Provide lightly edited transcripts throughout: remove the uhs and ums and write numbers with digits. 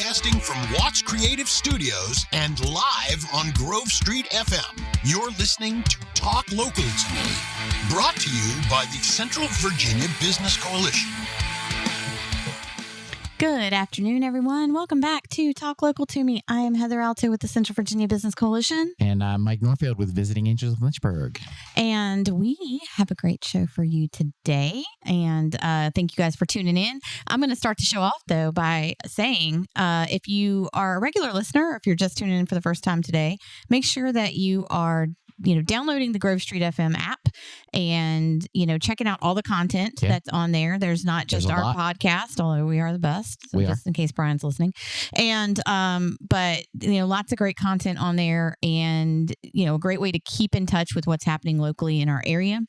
Broadcasting from Watts Creative Studios and live on Grove Street FM. You're listening to Talk Local to Me, brought to you by the Central Virginia Business Coalition. Good afternoon, everyone. Welcome back to Talk Local to Me. I am Heather Alto with the Central Virginia Business Coalition. And I'm Mike Norfield with Visiting Angels of Lynchburg. And we have a great show for you today. And thank you guys for tuning in. I'm going to start the show off, though, by saying if you are a regular listener, or if you're just tuning in for the first time today, make sure that you are downloading the Grove Street FM app and, checking out all the content that's on there. There's not just our podcast, although we are the best, just in case Brian's listening. And, but, lots of great content on there and, a great way to keep in touch with what's happening locally in our area.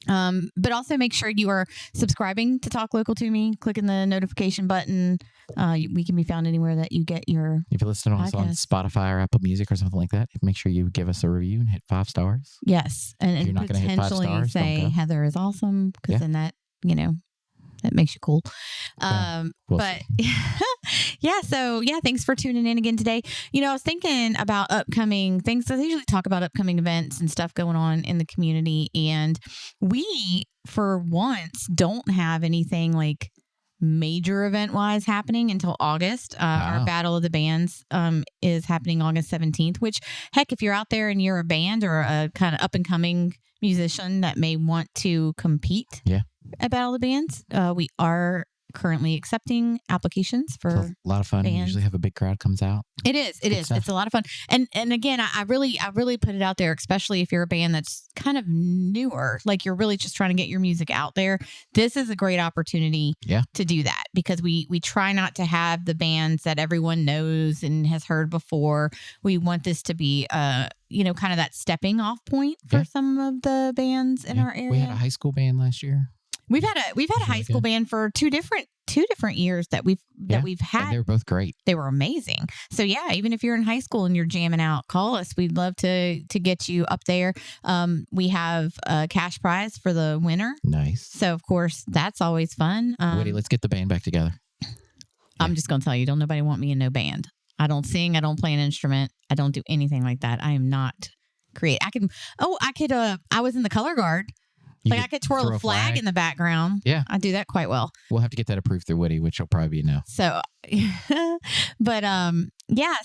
But also make sure you are subscribing to Talk Local to Me, clicking the notification button. We can be found anywhere that you get your If you listen to us on Spotify or Apple Music or something like that, make sure you give us a review and hit 5 stars. Yes. And potentially say Heather is awesome, because then that, that makes you cool. Thanks for tuning in again today. I was thinking about upcoming things. I usually talk about upcoming events and stuff going on in the community. And we, for once, don't have anything like major event wise happening until August. Our Battle of the Bands is happening August 17th, which, heck, if you're out there and you're a band or a kind of up and coming musician that may want to compete at Battle of the Bands, we are currently accepting applications for a lot of fun. We usually have a big crowd comes out. It is. It's a lot of fun. And again, I really put it out there, especially if you're a band that's kind of newer, like you're really just trying to get your music out there. This is a great opportunity to do that, because we try not to have the bands that everyone knows and has heard before. We want this to be kind of that stepping off point for some of the bands in our area. We had a high school band last year. We've had a high school band for two different years that we've had. And they were both great. They were amazing. So even if you're in high school and you're jamming out, call us. We'd love to get you up there. We have a cash prize for the winner. Nice. So of course that's always fun. Woody, let's get the band back together. I'm just gonna tell you, don't nobody want me in no band. I don't sing. I don't play an instrument. I don't do anything like that. I am not creative. I was in the color guard. I could twirl a flag in the background. Yeah. I do that quite well. We'll have to get that approved through Woody, which will probably be a no. So,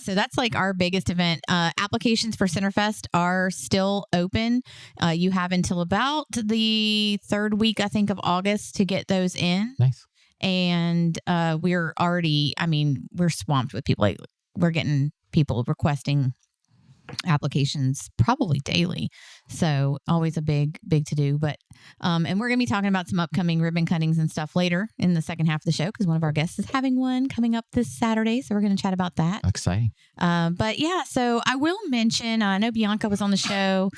so that's like our biggest event. Applications for Centerfest are still open. You have until about the third week, I think, of August to get those in. Nice. And we're already, we're swamped with people. Like, we're getting people requesting applications probably daily, so always a big to do. But and we're gonna be talking about some upcoming ribbon cuttings and stuff later in the second half of the show, because one of our guests is having one coming up this Saturday, so we're gonna chat about that. Exciting. So I will mention, I know Bianca was on the show.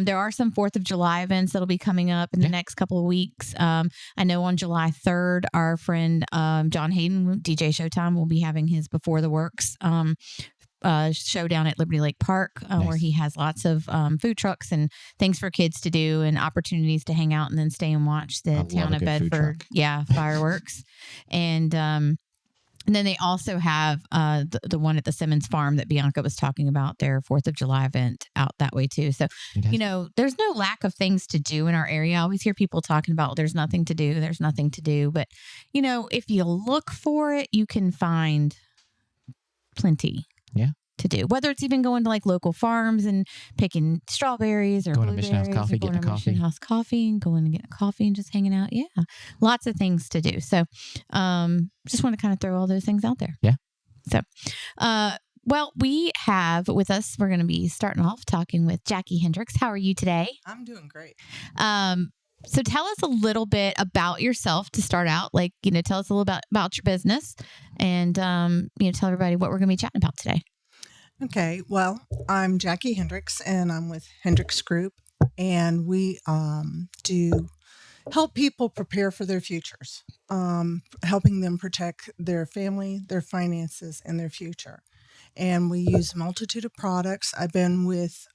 There are some 4th of July events that'll be coming up in the next couple of weeks. I know on July 3rd, our friend John Hayden, DJ Showtime, will be having his Before the Works show down at Liberty Lake Park, where he has lots of food trucks and things for kids to do and opportunities to hang out and then stay and watch the town of Bedford fireworks. And then they also have the one at the Simmons Farm that Bianca was talking about, their 4th of July event out that way too. So, there's no lack of things to do in our area. I always hear people talking about there's nothing to do. But, if you look for it, you can find plenty to do, whether it's even going to like local farms and picking strawberries or going blueberries, to Mission House Coffee, getting a coffee. Mission House Coffee and going to get a coffee and just hanging out. Yeah, lots of things to do. So just want to kind of throw all those things out there. Yeah. So we have with us, we're going to be starting off talking with Jackie Hendrix. How are you today? I'm doing great. So tell us a little bit about yourself to start out. Tell us a little about your business and, tell everybody what we're going to be chatting about today. Okay. Well, I'm Jackie Hendrix and I'm with Hendrix Group, and we do help people prepare for their futures, helping them protect their family, their finances, and their future. And we use a multitude of products. I've been with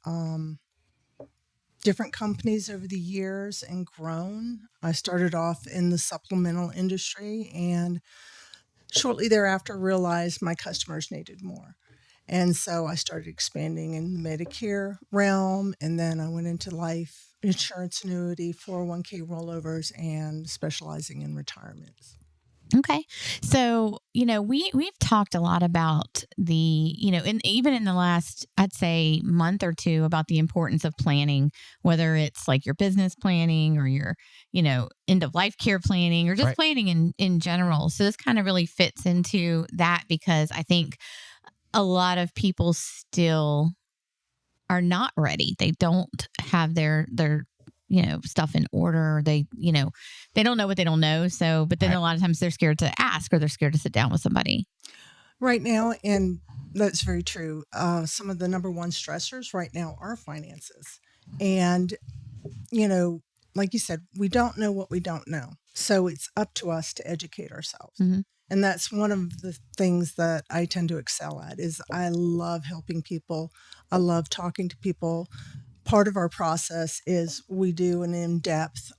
different companies over the years and grown. I started off in the supplemental industry, and shortly thereafter realized my customers needed more. And so I started expanding in the Medicare realm, and then I went into life insurance annuity, 401k rollovers, and specializing in retirements. Okay. So, we've talked a lot about even in the last, I'd say, month or two, about the importance of planning, whether it's like your business planning or your, end of life care planning or just planning in general. So this kind of really fits into that, because I think a lot of people still are not ready. They don't have their stuff in order. They don't know what they don't know. So, but then a lot of times they're scared to ask, or they're scared to sit down with somebody right now. And that's very true. Some of the number one stressors right now are finances. And, like you said, we don't know what we don't know. So it's up to us to educate ourselves. Mm-hmm. And that's one of the things that I tend to excel at. Is I love helping people. I love talking to people. Part of our process is we do an in-depth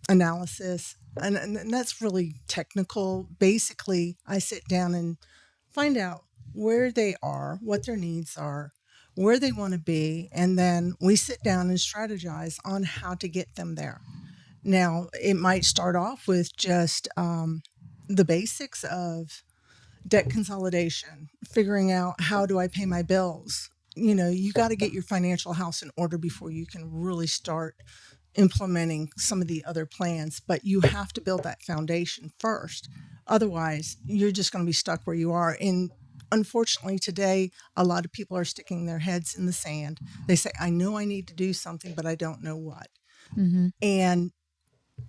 analysis, and that's really technical. Basically, I sit down and find out where they are, what their needs are, where they want to be, and then we sit down and strategize on how to get them there. Now, it might start off with just the basics of debt consolidation, figuring out how do I pay my bills. You got to get your financial house in order before you can really start implementing some of the other plans. But you have to build that foundation first. Otherwise, you're just going to be stuck where you are. And unfortunately, today, a lot of people are sticking their heads in the sand. They say, I know I need to do something, but I don't know what. Mm-hmm. And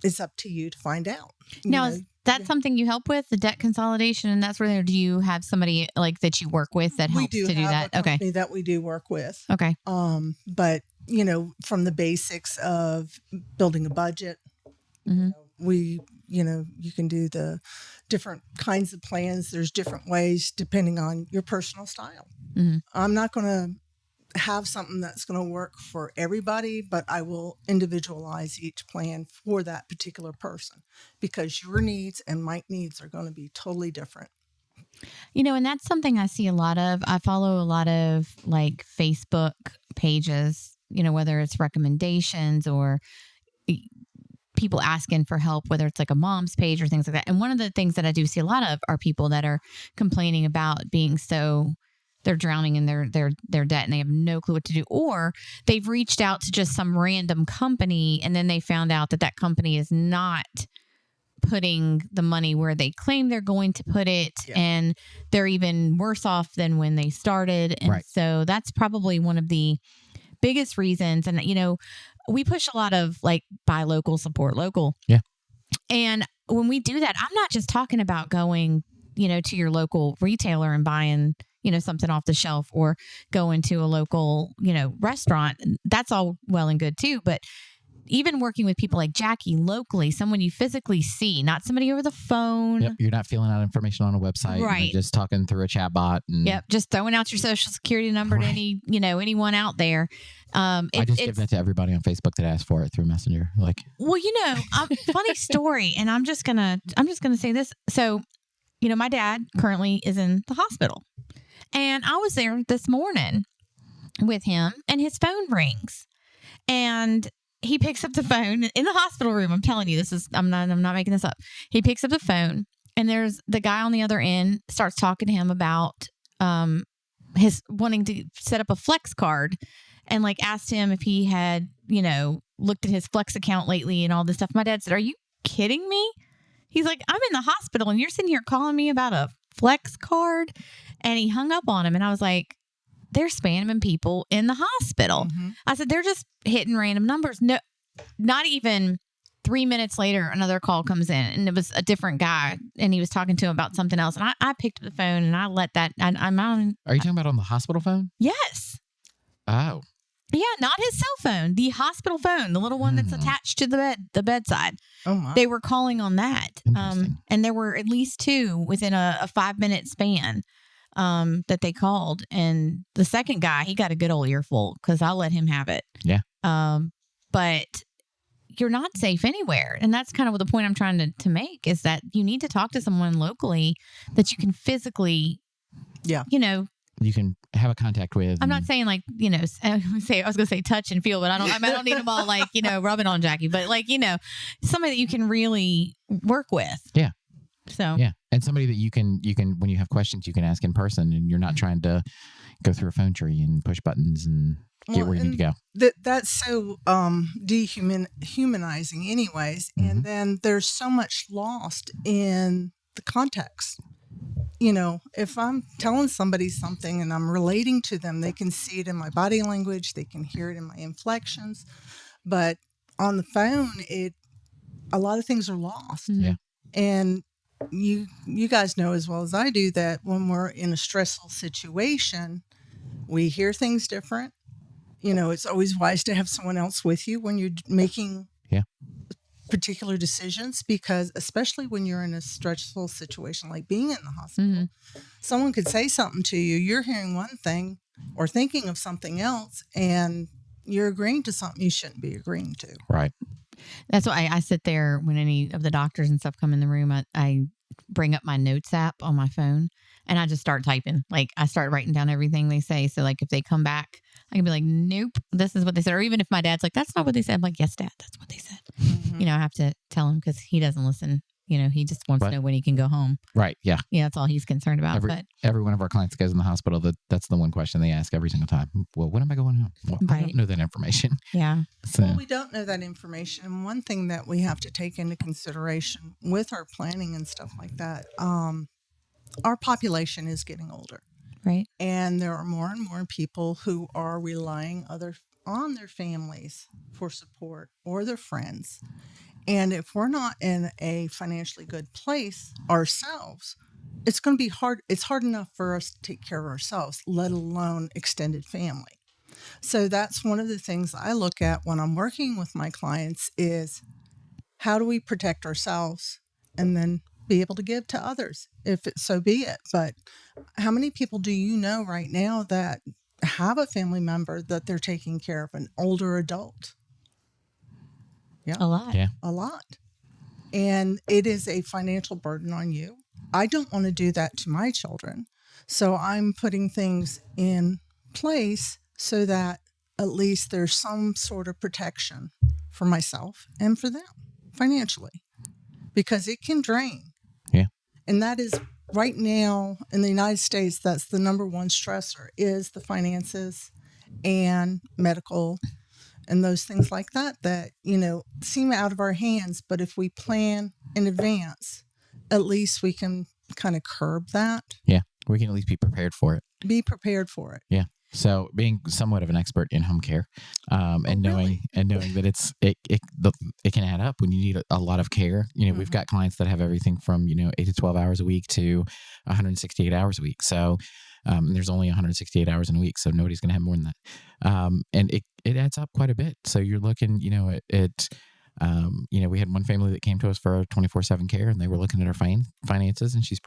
it's up to you to find out. Now, is that something you help with, the debt consolidation and that sort of thing? Or do you have somebody like that you work with that helps to do that? A company that we do work with. Okay. But from the basics of building a budget, mm-hmm. You can do the different kinds of plans. There's different ways depending on your personal style. Mm-hmm. I'm not going to have something that's going to work for everybody, but I will individualize each plan for that particular person, because your needs and my needs are going to be totally different. And that's something I see a lot of. I follow a lot of like Facebook pages, whether it's recommendations or people asking for help, whether it's like a mom's page or things like that. And one of the things that I do see a lot of are people that are complaining about being they're drowning in their debt and they have no clue what to do. Or they've reached out to just some random company and then they found out that company is not putting the money where they claim they're going to put it. Yeah. And they're even worse off than when they started. And so that's probably one of the biggest reasons. And, we push a lot of like buy local, support local. Yeah. And when we do that, I'm not just talking about going, to your local retailer and buying, something off the shelf, or go into a local, restaurant. That's all well and good too. But even working with people like Jackie locally, someone you physically see, not somebody over the phone. Yep, you're not filling out information on a website. Right. You're just talking through a chat bot. And yep. Just throwing out your social security number to anyone out there. I just give that to everybody on Facebook that asked for it through Messenger. Like, well, funny story. And I'm just gonna say this. So, my dad currently is in the hospital. And I was there this morning with him, and his phone rings, and he picks up the phone in the hospital room. I'm telling you, I'm not making this up. He picks up the phone, and there's the guy on the other end starts talking to him about his wanting to set up a Flex card, and like asked him if he had, looked at his Flex account lately and all this stuff. My dad said, "Are you kidding me?" He's like, "I'm in the hospital and you're sitting here calling me about a Flex card?" And he hung up on him, and I was like, they're spamming people in the hospital. Mm-hmm. I said, they're just hitting random numbers. No, not even 3 minutes later, another call comes in, and it was a different guy, and he was talking to him about something else. And I picked up the phone and I let that. I'm on. Are you talking about on the hospital phone? Yes. Oh. Yeah, not his cell phone, the hospital phone, the little one that's attached to the bedside. Oh my. They were calling on that. And there were at least two within a 5-minute span that they called. And the second guy, he got a good old earful because I'll let him have it. Yeah. But you're not safe anywhere. And that's kind of the point I'm trying to make, is that you need to talk to someone locally that you can physically, Yeah. You can have a contact with. I'm not saying like, I was going to say touch and feel, but I don't need them all like, rubbing on Jackie, but like, somebody that you can really work with. Yeah. So, yeah. And somebody that you can, when you have questions, you can ask in person, and you're not trying to go through a phone tree and push buttons and get where you need to go. That's so dehumanizing anyways. Mm-hmm. And then there's so much lost in the context. If I'm telling somebody something and I'm relating to them, they can see it in my body language, they can hear it in my inflections. But on the phone, a lot of things are lost. Mm-hmm. Yeah. And you guys know as well as I do that when we're in a stressful situation, we hear things different. It's always wise to have someone else with you when you're making particular decisions, because especially when you're in a stressful situation like being in the hospital, someone could say something to you, you're hearing one thing or thinking of something else, and you're agreeing to something you shouldn't be agreeing to. Right. That's why I sit there when any of the doctors and stuff come in the room. I bring up my notes app on my phone and I just start typing. Like, I start writing down everything they say. So like if they come back, I can be like, nope, this is what they said. Or even if my dad's like, that's not what they said, I'm like, yes, Dad, that's what they said. Mm-hmm. I have to tell him because he doesn't listen. He just wants to know when he can go home. Right. Yeah. Yeah, that's all he's concerned about. Every one of our clients goes in the hospital. That's the one question they ask every single time. Well, when am I going home? Well, I don't know that information. Yeah. So. Well, we don't know that information. One thing that we have to take into consideration with our planning and stuff like that, our population is getting older. Right. And there are more and more people who are relying on their families for support or their friends. And if we're not in a financially good place ourselves, it's going to be hard. It's hard enough for us to take care of ourselves, let alone extended family. So that's one of the things I look at when I'm working with my clients is how do we protect ourselves and then be able to give to others, if it so be it. But how many people do you know right now that have a family member that they're taking care of, an older adult? Yeah. A lot. Yeah. A lot. And it is a financial burden on you. I don't want to do that to my children. So I'm putting things in place so that at least there's some sort of protection for myself and for them financially, because it can drain. Yeah. And that is right now in the United States, that's the number one stressor is the finances and medical and those things like that seem out of our hands. But if we plan in advance, at least we can kind of curb that. Yeah. We can at least be prepared for it. Be prepared for it. Yeah. So being somewhat of an expert in home care, and knowing that it can add up when you need a lot of care. We've got clients that have everything from 8 to 12 hours a week to 168 hours a week. So there's only 168 hours in a week, so nobody's going to have more than that. And it adds up quite a bit. So you're looking, we had one family that came to us for 24/7 care, and they were looking at her finances, and she's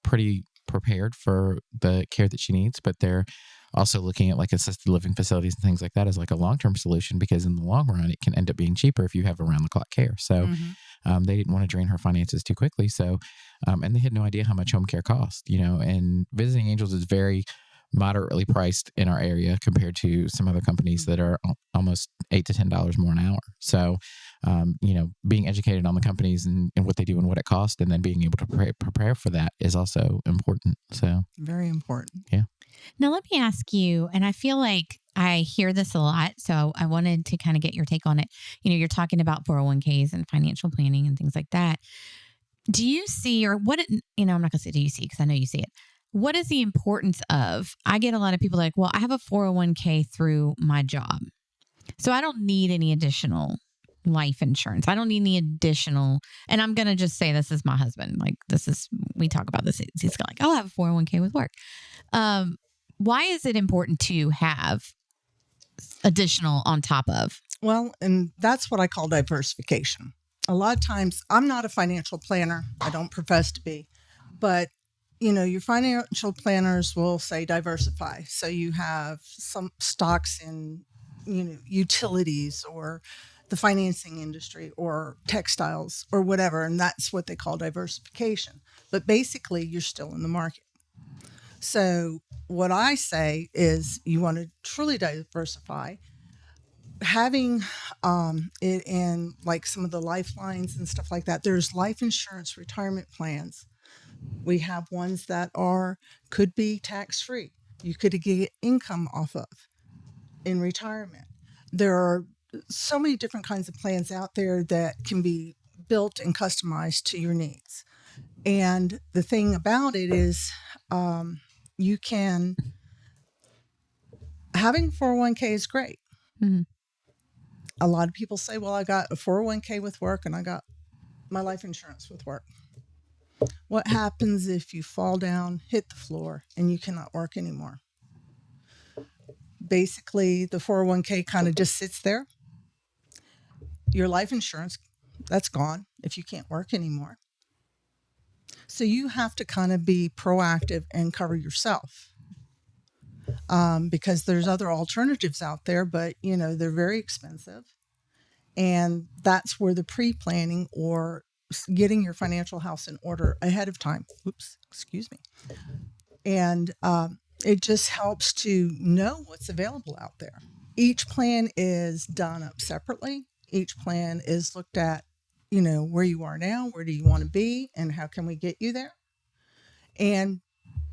pretty prepared for the care that she needs, but they're also looking at like assisted living facilities and things like that as like a long-term solution, because in the long run, it can end up being cheaper if you have around-the-clock care. So they didn't want to drain her finances too quickly. So, and they had no idea how much home care cost, and Visiting Angels is very moderately priced in our area compared to some other companies that are almost $8 to $10 more an hour. So, being educated on the companies and what they do and what it costs, and then being able to prepare for that is also important. So very important. Yeah. Now, let me ask you, and I feel like I hear this a lot, so I wanted to kind of get your take on it. You're talking about 401ks and financial planning and things like that. Do you see, or what, I'm not going to say do you see, because I know you see it. What is the importance of, I get a lot of people like, well, I have a 401k through my job, so I don't need any additional life insurance. I don't need any additional, and I'm going to just say this is my husband. Like we talk about this. He's like, oh, I have a 401k with work. Why is it important to have additional on top of? Well, and that's what I call diversification. A lot of times, I'm not a financial planner. I don't profess to be, but your financial planners will say diversify. So you have some stocks in, utilities or, the financing industry or textiles or whatever. And that's what they call diversification. But basically, you're still in the market. So what I say is you want to truly diversify. Having it in like some of the lifelines and stuff like that, there's life insurance retirement plans. We have ones that could be tax-free. You could get income off of in retirement. There are so many different kinds of plans out there that can be built and customized to your needs. And the thing about it is you can, having 401k is great. Mm-hmm. A lot of people say, well, I got a 401k with work and I got my life insurance with work. What happens if you fall down, hit the floor, and you cannot work anymore? Basically, the 401k kind of just sits there. Your life insurance, that's gone if you can't work anymore. So you have to kind of be proactive and cover yourself because there's other alternatives out there, but, they're very expensive. And that's where the pre-planning or getting your financial house in order ahead of time. Oops, excuse me. And it just helps to know what's available out there. Each plan is done up separately. Each plan is looked at, where you are now, where do you want to be, and how can we get you there? And,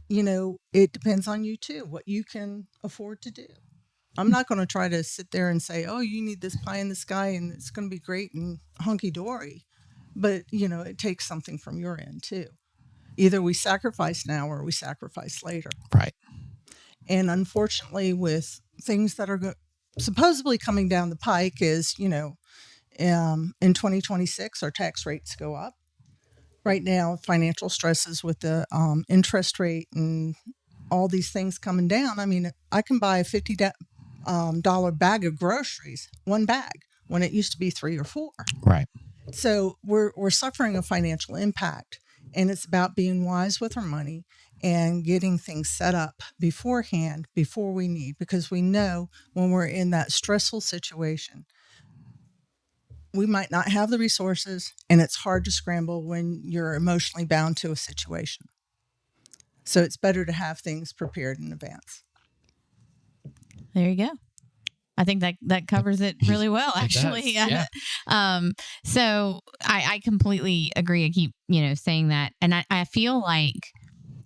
it depends on you too, what you can afford to do. I'm not going to try to sit there and say, oh, you need this pie in the sky and it's going to be great and hunky-dory. But, it takes something from your end too. Either we sacrifice now or we sacrifice later. Right. And unfortunately, with things that are supposedly coming down the pike is, in 2026, our tax rates go up. Right now, financial stresses with the interest rate and all these things coming down. I mean, I can buy a $50 bag of groceries, one bag, when it used to be 3 or 4. Right. So we're suffering a financial impact, and it's about being wise with our money and getting things set up beforehand, before we need, because we know when we're in that stressful situation, we might not have the resources, and it's hard to scramble when you're emotionally bound to a situation. So it's better to have things prepared in advance. There you go. I think that covers it really well, actually. Yeah. So I completely agree. I keep, saying that. And I feel like,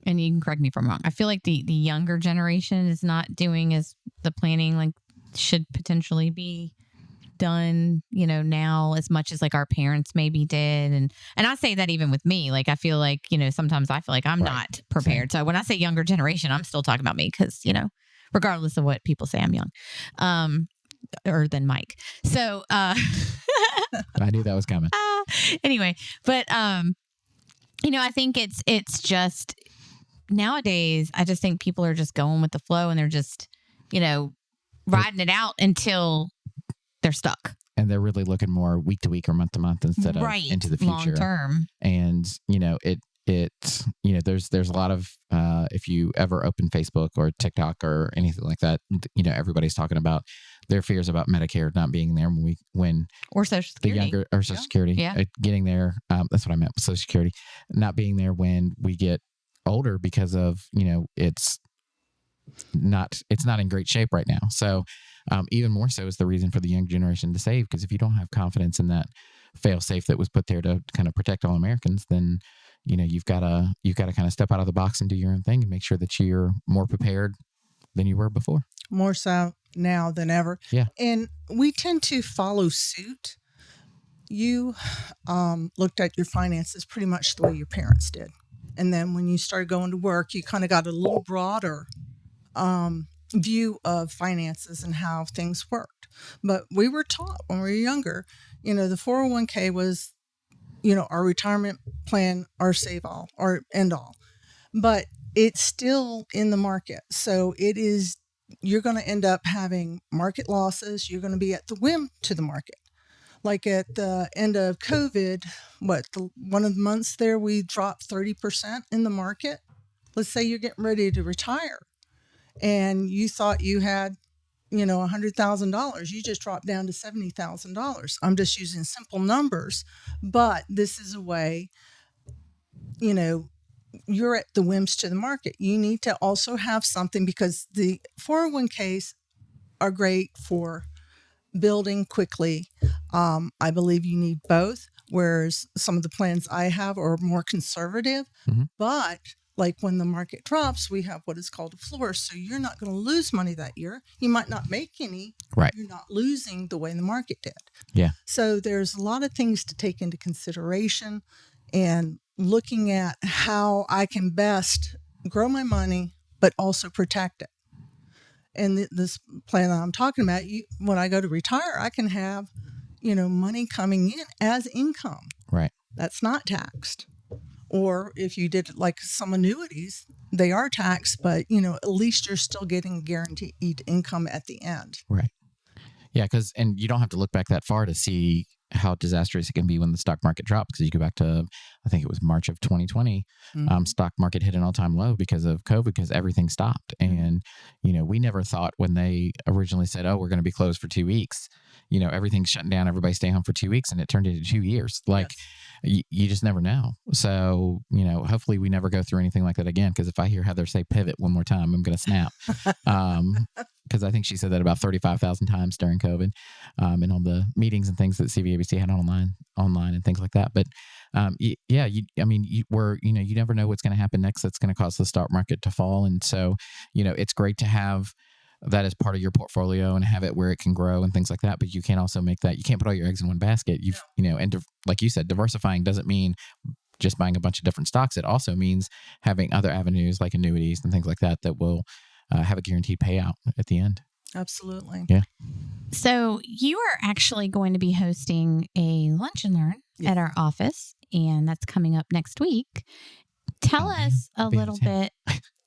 and you can correct me if I'm wrong, I feel like the younger generation is not doing as the planning like should potentially be done, now as much as like our parents maybe did. And I say that even with me, like, I feel like, sometimes I feel like I'm not prepared. So when I say younger generation, I'm still talking about me because, regardless of what people say, I'm young, or than Mike. So, I knew that was coming. Anyway, but, I think it's just nowadays, I just think people are just going with the flow and they're just, riding it out until they're stuck. And they're really looking more week to week or month to month instead of into the future. Long term. And, there's a lot of, if you ever open Facebook or TikTok or anything like that, everybody's talking about their fears about Medicare not being there or Social Security. The younger, or Social Security, getting there. That's what I meant. Social Security not being there when we get older because of, it's not in great shape right now. So, even more so is the reason for the young generation to save, because if you don't have confidence in that fail safe that was put there to kind of protect all Americans, then you've got to kind of step out of the box and do your own thing and make sure that you're more prepared than you were before. More so now than ever. Yeah. And we tend to follow suit. You looked at your finances pretty much the way your parents did. And then when you started going to work, you kind of got a little broader view of finances and how things worked. But we were taught when we were younger, the 401k was, our retirement plan, our save all, our end all. But it's still in the market. So you're going to end up having market losses. You're going to be at the whim to the market. Like at the end of COVID, one of the months there, we dropped 30% in the market. Let's say you're getting ready to retire and you thought you had $100,000, you just drop down to $70,000. I'm just using simple numbers, but this is a way, you're at the whims to the market. You need to also have something, because the 401ks are great for building quickly. I believe you need both, whereas some of the plans I have are more conservative. Mm-hmm. But like when the market drops, we have what is called a floor. So you're not going to lose money that year. You might not make any. Right. You're not losing the way the market did. Yeah. So there's a lot of things to take into consideration, and looking at how I can best grow my money, but also protect it. And this plan that I'm talking about, when I go to retire, I can have, money coming in as income. Right. That's not taxed. Or if you did like some annuities, they are taxed, but, at least you're still getting guaranteed income at the end. Right. Yeah, and you don't have to look back that far to see how disastrous it can be when the stock market drops. Because you go back to, I think it was March of 2020, stock market hit an all-time low because of COVID, because everything stopped. And, we never thought when they originally said, oh, we're going to be closed for 2 weeks, everything's shutting down, everybody stay home for 2 weeks, and it turned into 2 years. Like, yes. You just never know. So, hopefully we never go through anything like that again. Because if I hear Heather say pivot one more time, I'm going to snap. Because I think she said that about 35,000 times during COVID, and all the meetings and things that CVABC had online and things like that. But you never know what's going to happen next. That's going to cause the stock market to fall. And so, it's great to have that as part of your portfolio and have it where it can grow and things like that. But you can't also make that, you can't put all your eggs in one basket. Like you said, diversifying doesn't mean just buying a bunch of different stocks. It also means having other avenues like annuities and things like that will have a guaranteed payout at the end. Absolutely. Yeah. So you are actually going to be hosting a lunch and learn at our office, and that's coming up next week. Tell us a little bit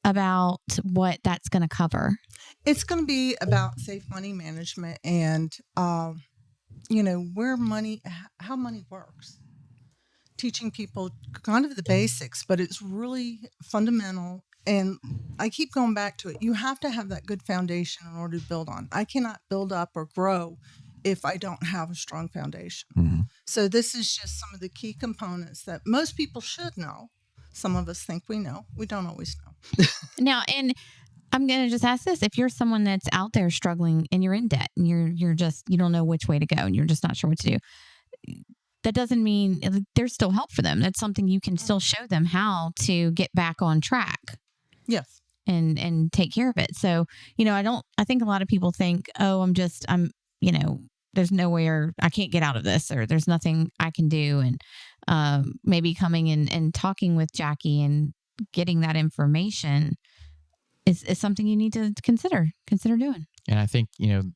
about what that's going to cover. It's going to be about safe money management and, how money works. Teaching people kind of the basics, but it's really fundamental. And I keep going back to it. You have to have that good foundation in order to build on. I cannot build up or grow if I don't have a strong foundation. Mm-hmm. So this is just some of the key components that most people should know. Some of us think we know. We don't always know. Now, and I'm going to just ask this. If you're someone that's out there struggling and you're in debt and you don't know which way to go and you're just not sure what to do, that doesn't mean there's still help for them. That's something you can still show them how to get back on track. Yes. And take care of it. So, I think a lot of people think, oh, there's nowhere, I can't get out of this, or there's nothing I can do. And maybe coming in and talking with Jackie and getting that information is something you need to consider doing. And I think,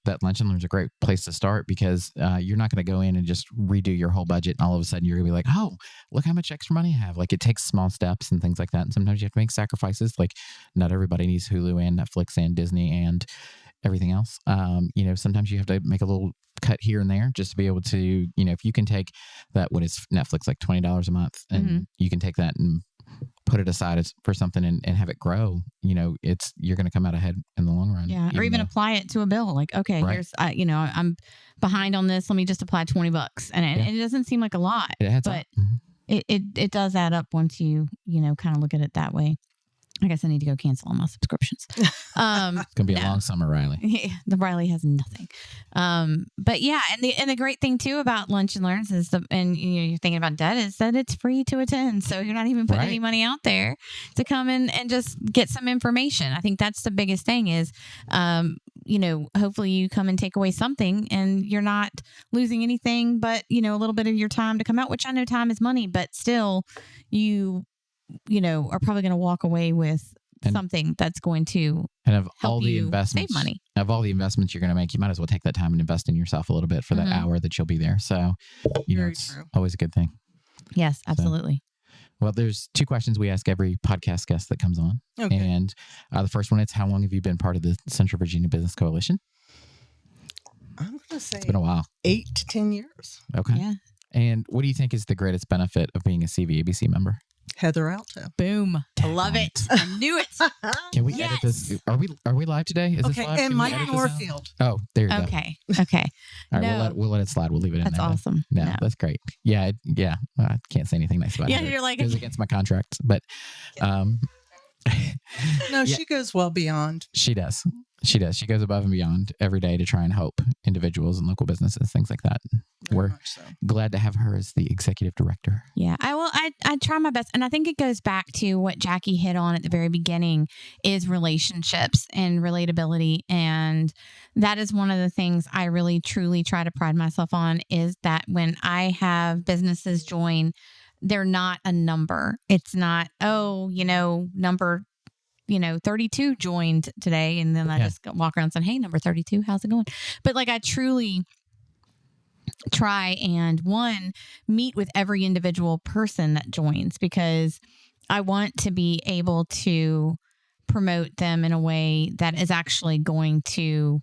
that lunch and learn is a great place to start, because you're not going to go in and just redo your whole budget and all of a sudden you're going to be like, oh, look how much extra money I have. Like, it takes small steps and things like that. And sometimes you have to make sacrifices. Like, not everybody needs Hulu and Netflix and Disney and everything else. Sometimes you have to make a little cut here and there just to be able to, if you can take that, what is Netflix, like $20 a month, and you can take that and put it aside for something and have it grow, you're going to come out ahead in the long run. Yeah. Or even apply it to a bill. Like, okay, right. Here's, I'm behind on this. Let me just apply $20. And it doesn't seem like a lot, it adds but up. Mm-hmm. It does add up once you kind of look at it that way. I guess I need to go cancel all my subscriptions. It's going to be a long summer, Riley. Yeah, the Riley has nothing. But yeah, and the great thing too about Lunch and Learns is you're thinking about debt, is that it's free to attend. So you're not even putting any money out there to come in and just get some information. I think that's the biggest thing is, hopefully you come and take away something and you're not losing anything, but a little bit of your time to come out, which I know time is money, but still you are probably going to walk away with something that's going to help you save money. Of all the investments you're going to make, you might as well take that time and invest in yourself a little bit for that hour that you'll be there. So, it's true. Always a good thing. Yes, absolutely. Well, there's 2 questions we ask every podcast guest that comes on. Okay. And the first one is, how long have you been part of the Central Virginia Business Coalition? I'm going to say It's been a while. 8 to 10 years. Okay. Yeah. And what do you think is the greatest benefit of being a CVABC member? Heather Alto. Boom. I love it. I knew it. Can we Yes. edit this? Are we live today? Is this Okay, live? and Can we Mike edit this out? Norfield. Oh, there you go. Okay. All right, No. we'll let it slide. We'll leave it in That's there. then. awesome. No, No. that's great. Yeah, I can't say anything nice about it. Yeah, you're like- it goes against my contract, but No, Yeah. she goes well beyond. she does. She does. She goes above and beyond every day to try and help individuals and local businesses, things like that. Very We're much so. glad to have her as the executive director. Yeah, I try my best. And I think it goes back to what Jackie hit on at the very beginning is relationships and relatability. And that is one of the things I really, truly try to pride myself on is that when I have businesses join, they're not a number. It's not, number 32 joined today. And then I just walk around saying, hey, number 32, how's it going? But like I truly try and meet with every individual person that joins because I want to be able to promote them in a way that is actually going to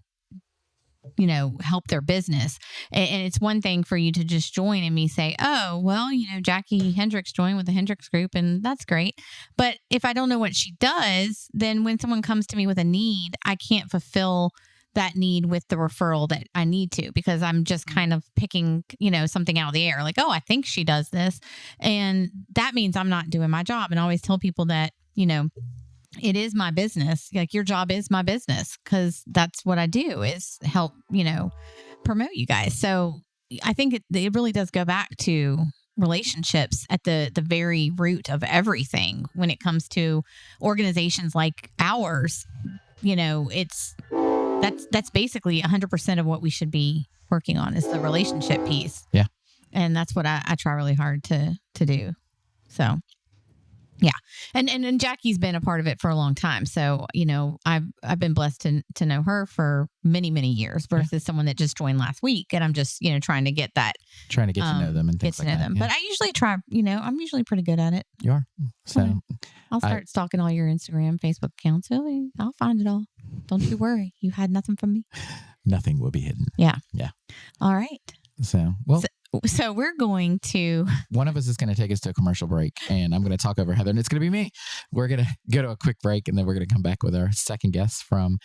help their business. And it's one thing for you to just join and me say, oh, well, Jackie Hendrix joined with the Hendrix group and that's great. But if I don't know what she does, then when someone comes to me with a need, I can't fulfill that need with the referral that I need to because I'm just kind of picking, something out of the air like, oh, I think she does this. And that means I'm not doing my job. And I always tell people that, it is my business. Like your job is my business because that's what I do is help, promote you guys. So I think it really does go back to relationships at the very root of everything when it comes to organizations like ours. That's basically 100% of what we should be working on is the relationship piece. Yeah. And that's what I try really hard to do. So yeah. And Jackie's been a part of it for a long time. So, I've been blessed to know her for many, many years versus someone that just joined last week. And I'm just, trying to get that. Trying to get to know them and things get to like know that. them. Yeah. But I usually try, I'm usually pretty good at it. You are. So I'll start stalking all your Instagram, Facebook accounts. I'll find it all. Don't you worry. You hide nothing from me. nothing will be hidden. Yeah. Yeah. All right. So, well. So we're going to... One of us is going to take us to a commercial break, and I'm going to talk over Heather, and it's going to be me. We're going to go to a quick break, and then we're going to come back with our second guest from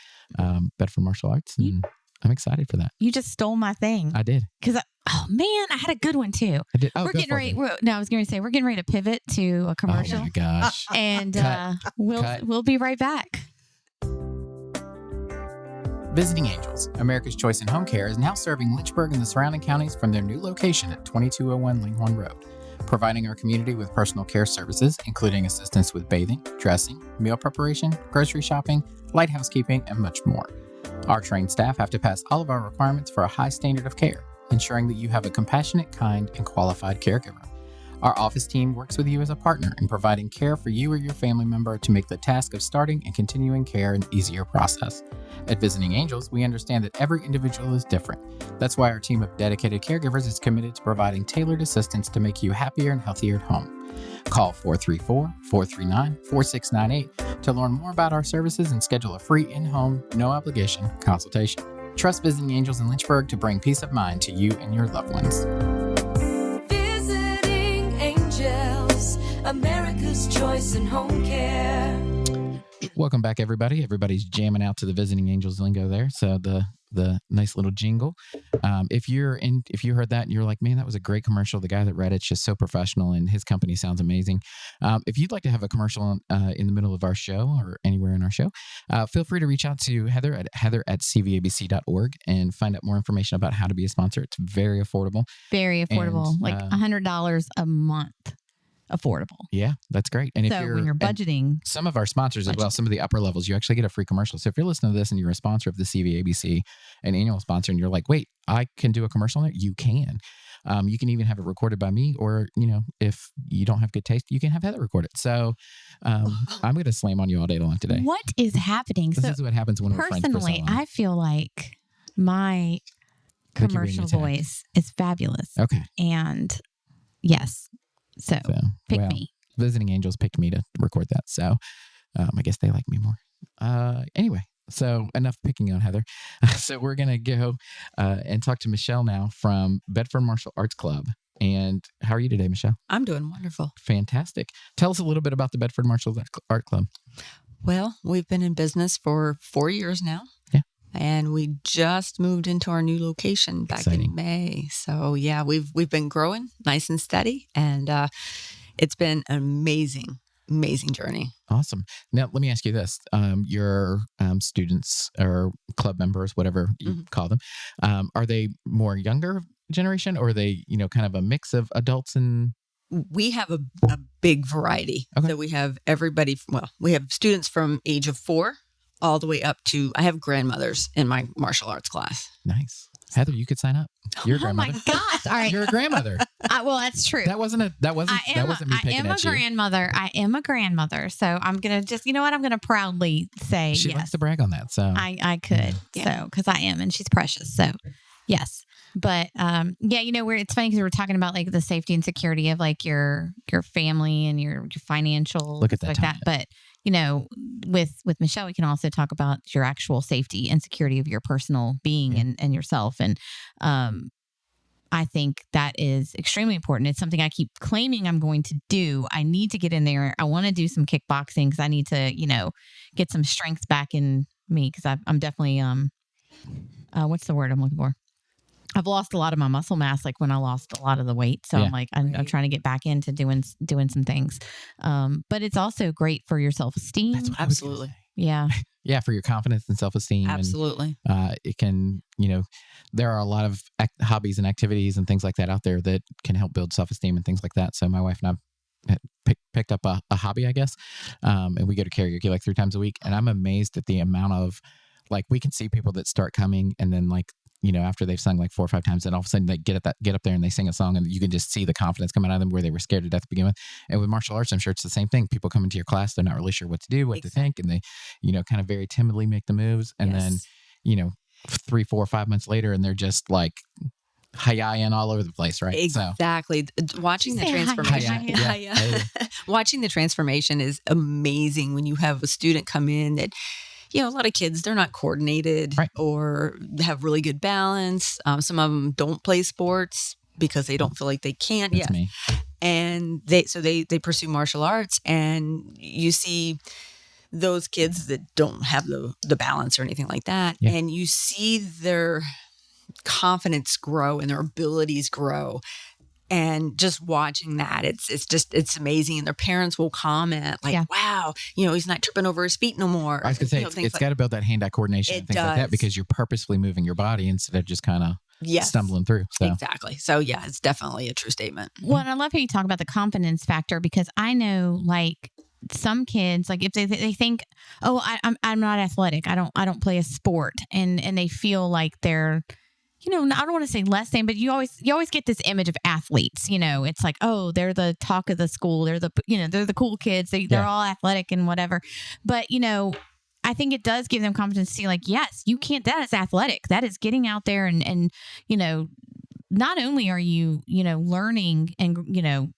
Bedford Martial Arts, and I'm excited for that. You just stole my thing. I did. Because, I had a good one, too. I did. Oh, we're getting ready... I was going to say, we're getting ready to pivot to a commercial. Oh, my gosh. And Cut. we'll be right back. Visiting Angels, America's Choice in Home Care, is now serving Lynchburg and the surrounding counties from their new location at 2201 Linghorn Road, providing our community with personal care services, including assistance with bathing, dressing, meal preparation, grocery shopping, light housekeeping, and much more. Our trained staff have to pass all of our requirements for a high standard of care, ensuring that you have a compassionate, kind, and qualified caregiver. Our office team works with you as a partner in providing care for you or your family member to make the task of starting and continuing care an easier process. At Visiting Angels, we understand that every individual is different. That's why our team of dedicated caregivers is committed to providing tailored assistance to make you happier and healthier at home. Call 434-439-4698 to learn more about our services and schedule a free in-home, no-obligation consultation. Trust Visiting Angels in Lynchburg to bring peace of mind to you and your loved ones. America's Choice in Home Care. Welcome back, everybody. Everybody's jamming out to the Visiting Angels lingo there. So the nice little jingle. If you heard that and you're like, man, that was a great commercial. The guy that read it's just so professional and his company sounds amazing. If you'd like to have a commercial in the middle of our show or anywhere in our show, feel free to reach out to Heather at heather@cvabc.org and find out more information about how to be a sponsor. It's very affordable. Very affordable. And, like $100 a month. Affordable. Yeah, that's great. And so when you're budgeting, some of our sponsors as well, some of the upper levels, you actually get a free commercial. So if you're listening to this and you're a sponsor of the CVABC, an annual sponsor, and you're like, wait, I can do a commercial on it, you can. You can even have it recorded by me, or if you don't have good taste, you can have Heather record it. So I'm going to slam on you all day long today. What is happening? This is what happens when we're friends for so personally, long. I feel like my commercial voice is fabulous. Okay. And yes. So pick me. Visiting Angels picked me to record that. So I guess they like me more. Anyway, so enough picking on Heather. So we're going to go and talk to Michelle now from Bedford Martial Arts Club. And how are you today, Michelle? I'm doing wonderful. Fantastic. Tell us a little bit about the Bedford Martial Art Club. Well, we've been in business for 4 years now. Yeah. And we just moved into our new location back in May. So yeah, we've been growing nice and steady, and it's been an amazing journey. Awesome. Now, let me ask you this. Your students or club members, whatever you call them, are they more younger generation, or are they, kind of a mix of adults and... We have a big variety. Okay. So we have everybody, we have students from age of 4 all the way up to, I have grandmothers in my martial arts class. Nice. Heather, you could sign up. You're a grandmother. Oh my gosh. All right. You're a grandmother. Well, that's true. That wasn't me picking at you. I am a grandmother. So I'm going to just, I'm going to proudly say She yes. likes to brag on that. So I could. Yeah. So, because I am, and she's precious. So yes. But where it's funny because we're talking about like the safety and security of like your family and your financial Look at that like time. that. But with Michelle, we can also talk about your actual safety and security of your personal being and yourself. And I think that is extremely important. It's something I keep claiming I'm going to do. I need to get in there. I want to do some kickboxing because I need to, get some strength back in me because I'm definitely what's the word I'm looking for? I've lost a lot of my muscle mass, like when I lost a lot of the weight. So I'm trying to get back into doing some things. But it's also great for your self-esteem. That's what I was gonna Absolutely. say. Yeah. Yeah, for your confidence and self-esteem. Absolutely. And, it can, there are a lot of hobbies and activities and things like that out there that can help build self-esteem and things like that. So my wife and I picked up a hobby, I guess. And we go to karaoke like 3 times a week. And I'm amazed at the amount of, like, we can see people that start coming and then like, after they've sung like 4 or 5 times, and all of a sudden they get up there and they sing a song, and you can just see the confidence coming out of them where they were scared to death to begin with. And with martial arts, I'm sure it's the same thing. People come into your class, they're not really sure what to do, what to think, and they, kind of very timidly make the moves. And then, 3, 4, 5 months later, and they're just like hi-ying all over the place, right? Exactly. Watching the Say transformation. hi-ya. Watching the transformation is amazing when you have a student come in that, a lot of kids, they're not coordinated or have really good balance. Some of them don't play sports because they don't feel like they can't. That's me. And they pursue martial arts, and you see those kids that don't have the balance or anything like that. Yeah. And you see their confidence grow and their abilities grow. And just watching that, it's amazing. And their parents will comment like, wow, he's not tripping over his feet no more. I was going to say, it's got to build that hand-eye coordination and things like that, because you're purposefully moving your body instead of just kind of stumbling through. So. Exactly. So yeah, it's definitely a true statement. Well, and I love how you talk about the confidence factor, because I know like some kids, like if they think, oh, I'm not athletic, I don't play a sport, and they feel like they're, I don't want to say less than, but you always get this image of athletes. It's like, oh, they're the talk of the school. They're the cool kids. They're all athletic and whatever. But I think it does give them confidence to see, like, yes, you can't. That is athletic. That is getting out there and not only are you learning and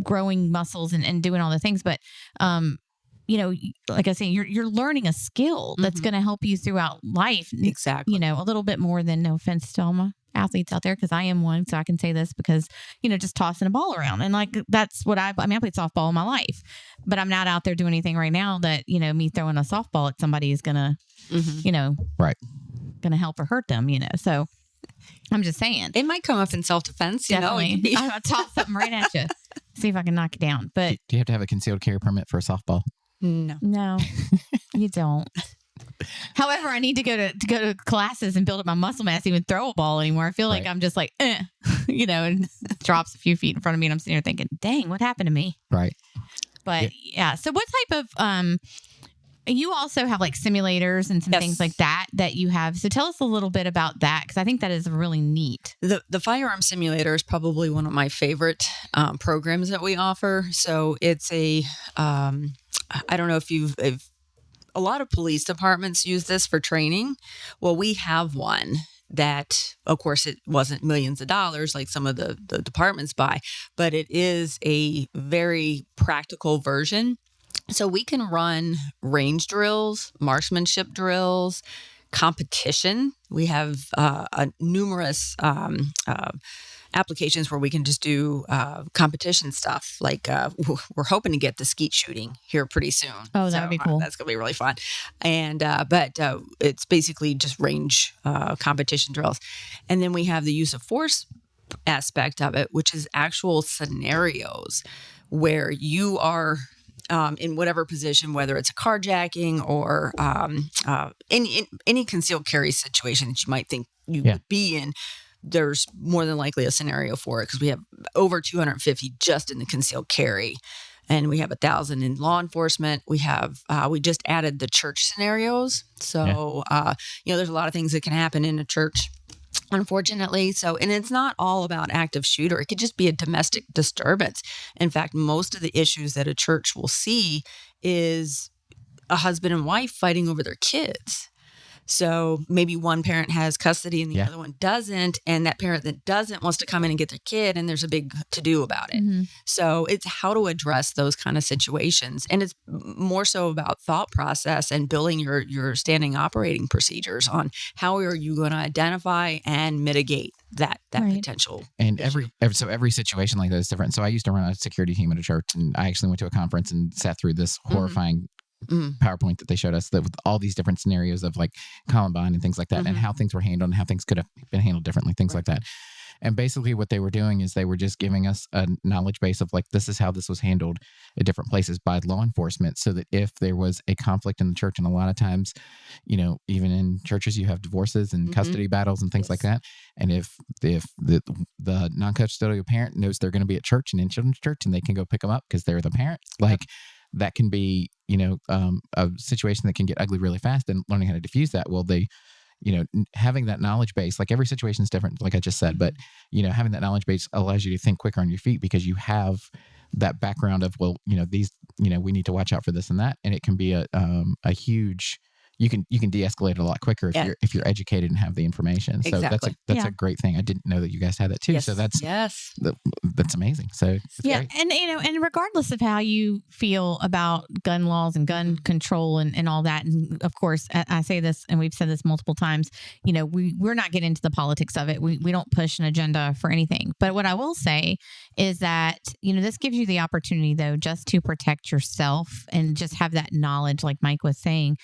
growing muscles and doing all the things, but like I say, you're learning a skill that's going to help you throughout life. Exactly. A little bit more than, no offense to all my athletes out there, because I am one, so I can say this, because just tossing a ball around, and like that's what I played softball all my life, but I'm not out there doing anything right now that me throwing a softball at somebody is gonna gonna help or hurt them. So I'm just saying it might come up in self-defense. Definitely, I'll toss something right at you, see if I can knock it down. But do you have to have a concealed carry permit for a softball? No, you don't. However, I need to go to classes and build up my muscle mass to even throw a ball anymore. I feel like I'm just like, and drops a few feet in front of me, and I'm sitting here thinking, dang, what happened to me? Right. But yeah. So what type of, you also have like simulators and some things like that you have. So tell us a little bit about that, because I think that is really neat. The firearm simulator is probably one of my favorite programs that we offer. So it's I don't know if a lot of police departments use this for training. Well, we have one that, of course, it wasn't millions of dollars like some of the departments buy, but it is a very practical version. So we can run range drills, marksmanship drills, competition. We have numerous applications where we can just do competition stuff. Like we're hoping to get the skeet shooting here pretty soon. Oh, that would be cool. That's gonna be really fun. And but it's basically just range competition drills, and then we have the use of force aspect of it, which is actual scenarios where you are in whatever position, whether it's a carjacking or any concealed carry situation that you might think you would be in. There's more than likely a scenario for it because we have over 250 just in the concealed carry, and we have 1,000 in law enforcement. We have we just added the church scenarios, so there's a lot of things that can happen in a church, unfortunately. So, and it's not all about active shooter. It could just be a domestic disturbance. In fact, most of the issues that a church will see is a husband and wife fighting over their kids. So maybe one parent has custody and the other one doesn't. And that parent that doesn't wants to come in and get their kid. And there's a big to-do about it. Mm-hmm. So it's how to address those kind of situations. And it's more so about thought process and building your standing operating procedures on how are you going to identify and mitigate that potential. And every situation like that is different. So I used to run a security team at a church, and I actually went to a conference and sat through this horrifying PowerPoint that they showed us that with all these different scenarios of like Columbine and things like that, and how things were handled and how things could have been handled differently, things like that. And basically what they were doing is they were just giving us a knowledge base of like, this is how this was handled at different places by law enforcement, so that if there was a conflict in the church, and a lot of times, even in churches, you have divorces and custody battles and things like that. And if the non-custodial parent knows they're going to be at church and in children's church, and they can go pick them up because they're the parent, like that can be, a situation that can get ugly really fast, and learning how to diffuse that. Well, having that knowledge base, like every situation is different, like I just said, but, having that knowledge base allows you to think quicker on your feet because you have that background of, these, we need to watch out for this and that. And it can be a huge, you can de-escalate it a lot quicker if you're educated and have the information. So exactly. that's a great thing. I didn't know that you guys had that too. Yes. So that's amazing. So it's great. And regardless of how you feel about gun laws and gun control and all that, and of course I say this, and we've said this multiple times, we're not getting into the politics of it. We don't push an agenda for anything. But what I will say is that, this gives you the opportunity though, just to protect yourself and just have that knowledge, like Mike was saying,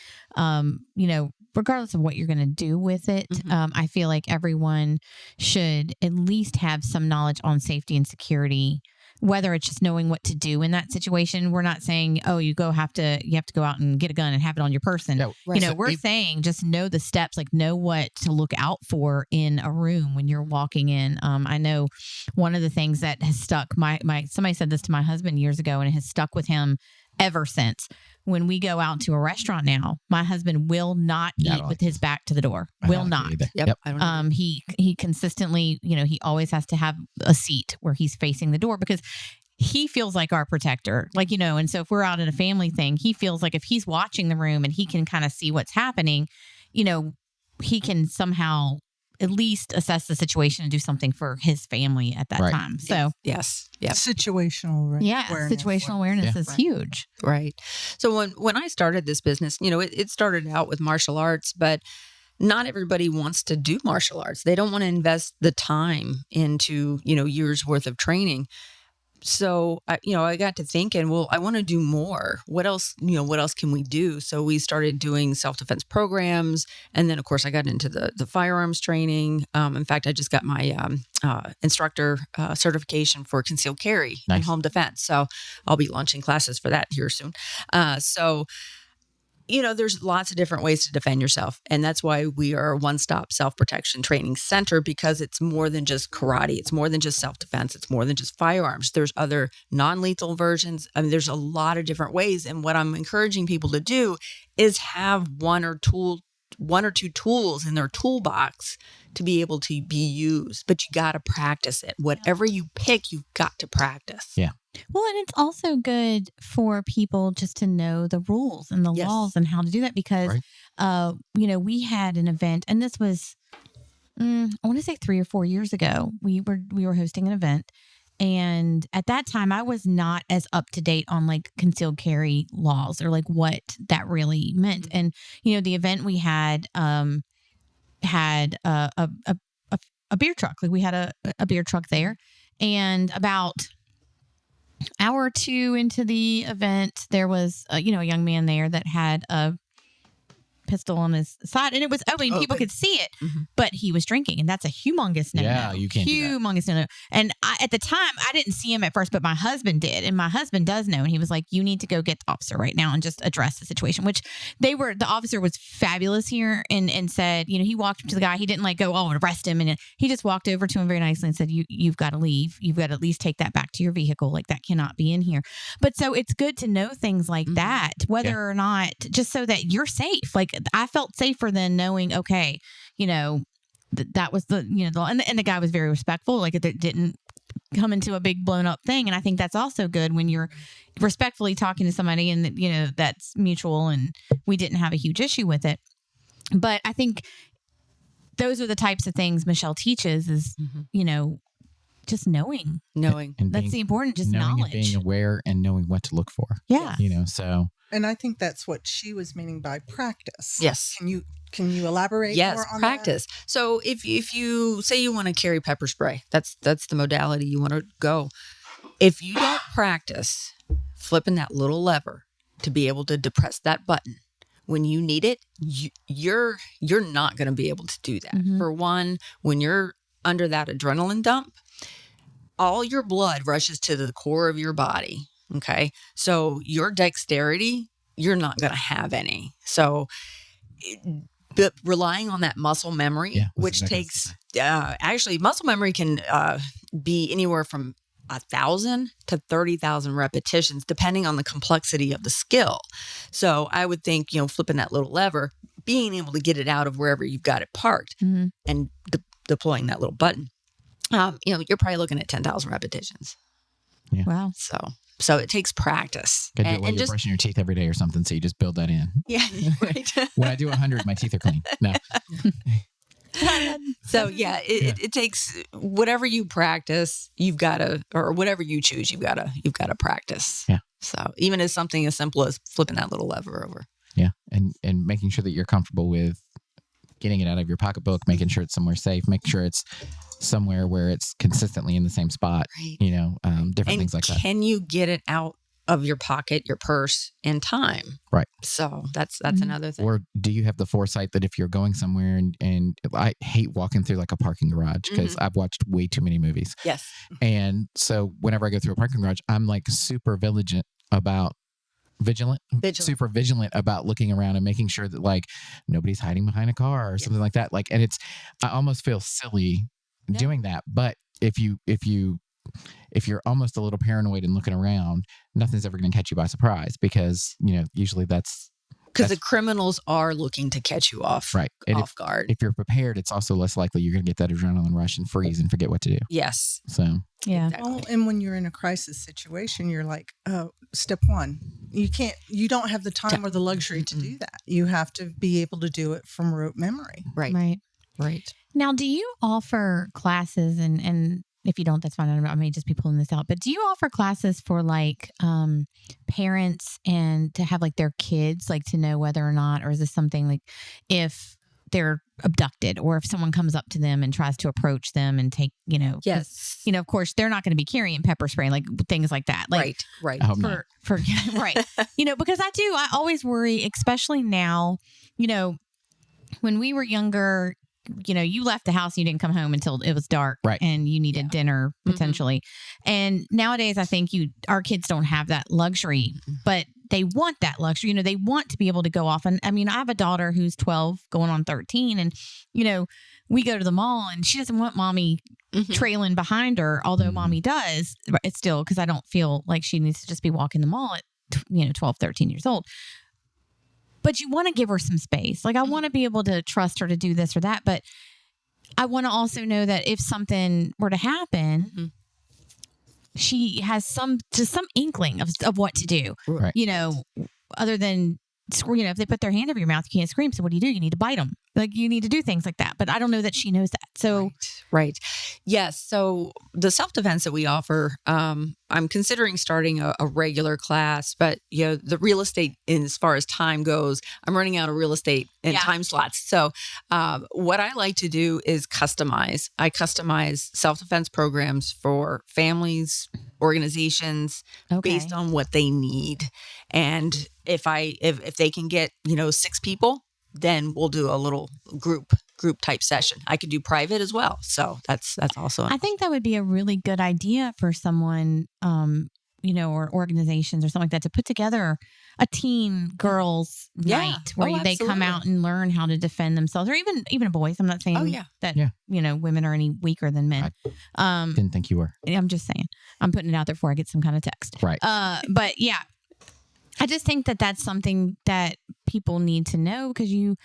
regardless of what you're going to do with it, I feel like everyone should at least have some knowledge on safety and security, whether it's just knowing what to do in that situation. We're not saying, oh, you have to go out and get a gun and have it on your person. No, right. We're saying just know the steps, like know what to look out for in a room when you're walking in. I know one of the things that has stuck somebody said this to my husband years ago, and it has stuck with him ever since. When we go out to a restaurant now, my husband will not eat with his back to the door. Will not. Yep. I don't he consistently, he always has to have a seat where he's facing the door because he feels like our protector. Like, and so if we're out at a family thing, he feels like if he's watching the room and he can kind of see what's happening, he can somehow at least assess the situation and do something for his family at that time. So yes. Situational awareness. Situational awareness is huge. Right. So when I started this business, it started out with martial arts, but not everybody wants to do martial arts. They don't want to invest the time into, years worth of training. So, I got to thinking, well, I want to do more. What else can we do? So we started doing self-defense programs. And then, of course, I got into the firearms training. In fact, I just got my instructor certification for concealed carry and home defense. So I'll be launching classes for that here soon. There's lots of different ways to defend yourself. And that's why we are a one-stop self-protection training center, because it's more than just karate. It's more than just self-defense. It's more than just firearms. There's other non-lethal versions. I mean, there's a lot of different ways. And what I'm encouraging people to do is have one or two tools in their toolbox to be able to be used. But you got to practice it. Whatever you pick, you've got to practice. Yeah. Well, and it's also good for people just to know the rules and the laws and how to do that because, we had an event, and this was, I want to say 3 or 4 years ago. We were hosting an event, and at that time, I was not as up to date on like concealed carry laws or like what that really meant. And the event we had a a beer truck. Like we had a beer truck there, and about hour or two into the event, there was a young man there that had a pistol on his side, and it was open. People could see it, but he was drinking, and that's a humongous no. Yeah, you can't do that. Humongous no. And at the time, I didn't see him at first, but my husband did, and my husband does know, and he was like, "You need to go get the officer right now and just address the situation." Which the officer was fabulous here, and said, he walked up to the guy. He didn't go, arrest him, and he just walked over to him very nicely and said, "You've got to leave. You've got to at least take that back to your vehicle. Like that cannot be in here." But so it's good to know things like that, whether or not, just so that you're safe. Like I felt safer than knowing, okay, that was the, and the guy was very respectful. Like it didn't come into a big blown up thing. And I think that's also good when you're respectfully talking to somebody and, that's mutual and we didn't have a huge issue with it. But I think those are the types of things Michelle teaches is, just knowing. And that's the important, just knowing knowledge. And being aware and knowing what to look for. Yeah. So. And I think that's what she was meaning by practice. Yes. Can you elaborate more on practice. that? So if you say you want to carry pepper spray, that's the modality you want to go. If you don't practice flipping that little lever to be able to depress that button when you need it, you're not going to be able to do that. For one, when you're under that adrenaline dump, all your blood rushes to the core of your body. Okay. So your dexterity, you're not going to have any. So but relying on that muscle memory, which takes, actually muscle memory can be anywhere from 1,000 to 30,000 repetitions, depending on the complexity of the skill. So I would think, flipping that little lever, being able to get it out of wherever you've got it parked and deploying that little button, you're probably looking at 10,000 repetitions. Yeah. Wow. So it takes practice. Could do it while you're brushing your teeth every day or something, so you just build that in. Yeah, right. When I do 100, my teeth are clean. No. So it takes whatever you practice, you've got to, or whatever you choose, you've got to practice. Yeah. So even as something as simple as flipping that little lever over. Yeah, and making sure that you're comfortable with getting it out of your pocketbook, making sure it's somewhere safe, make sure it's somewhere where it's consistently in the same spot, different things like that. Can you get it out of your pocket, your purse in time? Right. So that's another thing. Or do you have the foresight that if you're going somewhere and I hate walking through like a parking garage because I've watched way too many movies. Yes. And so whenever I go through a parking garage, I'm like super vigilant about super vigilant about looking around and making sure that like nobody's hiding behind a car or something like that. Like, and I almost feel silly doing that. But if you're almost a little paranoid and looking around, nothing's ever going to catch you by surprise because, usually that's because the criminals are looking to catch you off guard. If you're prepared, it's also less likely you're going to get that adrenaline rush and freeze and forget what to do. Yes. So, yeah. Exactly. Well, and when you're in a crisis situation, you're like, step one, you don't have the time or the luxury to do that. You have to be able to do it from rote memory. Right. Now, do you offer classes and if you don't, that's fine. I may just be pulling this out. But do you offer classes for like parents and to have like their kids, like to know whether or not, or is this something like if they're abducted or if someone comes up to them and tries to approach them and take, Yes. Of course, they're not going to be carrying pepper spray, like things like that. Like, right. I hope not. Right. Because I always worry, especially now, when we were younger, you left the house, you didn't come home until it was dark, right? And you needed dinner potentially. And nowadays, I think our kids don't have that luxury, but they want that luxury. They want to be able to go off. And I mean, I have a daughter who's 12 going on 13 and, we go to the mall and she doesn't want mommy trailing behind her. Although mommy does, it's still because I don't feel like she needs to just be walking the mall at, 12, 13 years old. But you want to give her some space. Like I want to be able to trust her to do this or that. But I want to also know that if something were to happen, she has some inkling of what to do, right. Other than if they put their hand over your mouth, you can't scream. So what do? You need to bite them. Like you need to do things like that. But I don't know that she knows that. So right. Yes. So the self-defense that we offer, I'm considering starting a regular class, but the real estate, as far as time goes, I'm running out of real estate and time slots. So what I like to do is customize. I customize self-defense programs for families, organizations, based on what they need. And if they can get, 6 people, then we'll do a little group type session. I could do private as well. So that's also. I think that would be a really good idea for someone, or organizations or something like that, to put together a teen girls night where they come out and learn how to defend themselves, or even boys. I'm not saying that women are any weaker than men. I didn't think you were. I'm just saying. I'm putting it out there before I get some kind of text. Right. But yeah. I just think that that's something that people need to know, because you're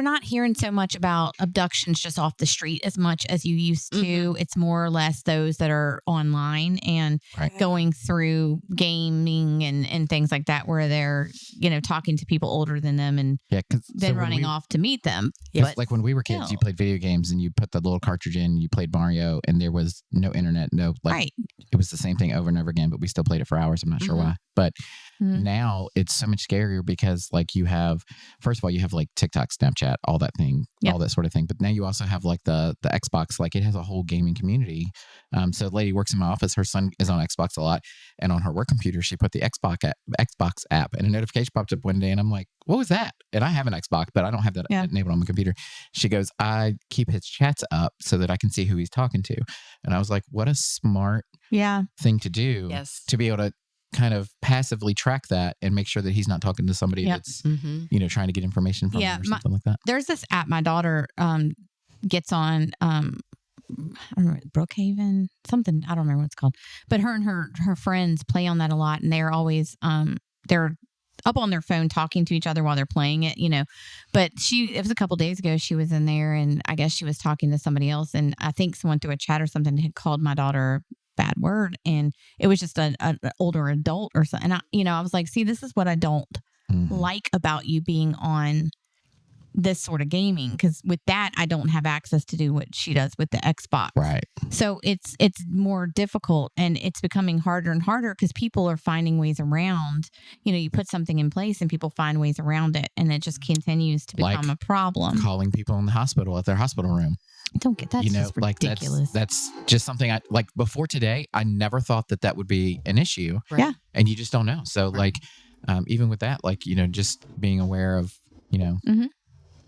not hearing so much about abductions just off the street as much as you used to. Mm-hmm. It's more or less those that are online and going through gaming and things like that, where they're, talking to people older than them and then running off to meet them. Yeah, but like when we were kids, you played video games and you put the little cartridge in, you played Mario, and there was no internet, it was the same thing over and over again, but we still played it for hours. I'm not sure why, but now it's so much scarier because you have, first of all, you have like TikTok, Snapchat, all that thing, all that sort of thing. But now you also have like the Xbox, it has a whole gaming community. So a lady works in my office. Her son is on Xbox a lot, and on her work computer, she put the Xbox app, and a notification popped up one day, and I'm like, what was that? And I have an Xbox, but I don't have that enabled on my computer. She goes, I keep his chats up so that I can see who he's talking to. And I was like, what a smart thing to do to be able to kind of passively track that and make sure that he's not talking to somebody that's, trying to get information from him or something like that. There's this app my daughter gets on, I don't remember, Brookhaven, something, I don't remember what it's called. But her and her friends play on that a lot, and they're always, they're up on their phone talking to each other while they're playing it, But it was a couple days ago, she was in there, and I guess she was talking to somebody else, and I think someone through a chat or something had called my daughter bad word, and it was just an older adult or something. And I was like, see, this is what I don't like about you being on this sort of gaming, because with that, I don't have access to do what she does with the Xbox. Right. So it's more difficult, and it's becoming harder and harder because people are finding ways around. You put something in place and people find ways around it, and it just continues to become a problem. Calling people in the hospital at their hospital room. I don't get that. Just ridiculous. That's just something I like. Before today, I never thought that would be an issue. Right. Yeah. And you just don't know. So even with that, just being aware of,